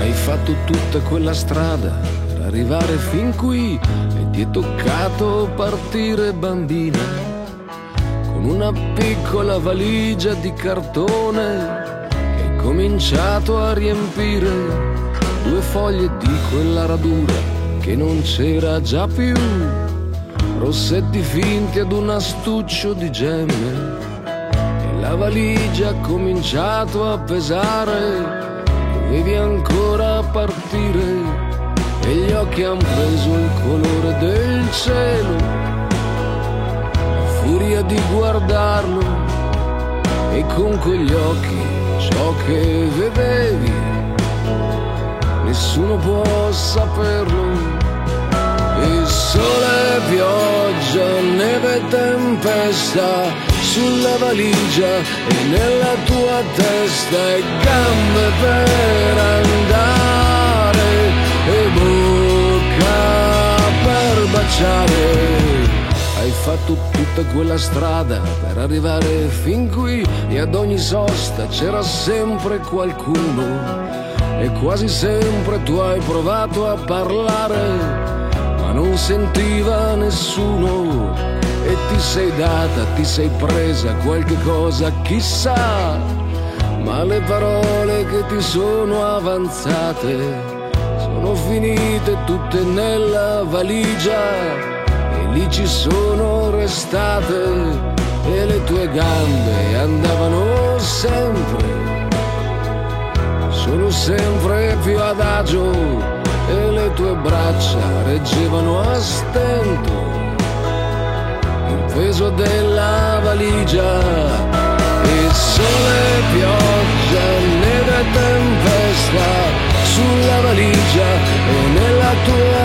Hai fatto tutta quella strada per arrivare fin qui e ti è toccato partire bambina, con una piccola valigia di cartone che hai cominciato a riempire, 2 foglie di quella radura che non c'era già più, rossetti finti ad un astuccio di gemme, e la valigia ha cominciato a pesare. Dovevi ancora partire e gli occhi han preso il colore del cielo, a furia di guardarlo, e con quegli occhi ciò che vedevi nessuno può saperlo. E sole, pioggia, neve e tempesta sulla valigia e nella tua testa, e gambe per andare e bocca per baciare. Hai fatto tutta quella strada per arrivare fin qui e ad ogni sosta c'era sempre qualcuno, e quasi sempre tu hai provato a parlare ma non sentiva nessuno, e ti sei data, ti sei presa qualche cosa, chissà, ma le parole che ti sono avanzate sono finite tutte nella valigia, e lì ci sono restate, e le tue gambe andavano sempre, sono sempre più adagio, e le tue braccia reggevano a stento il peso della valigia. E sole, pioggia, neve e tempesta sulla valigia e nella tua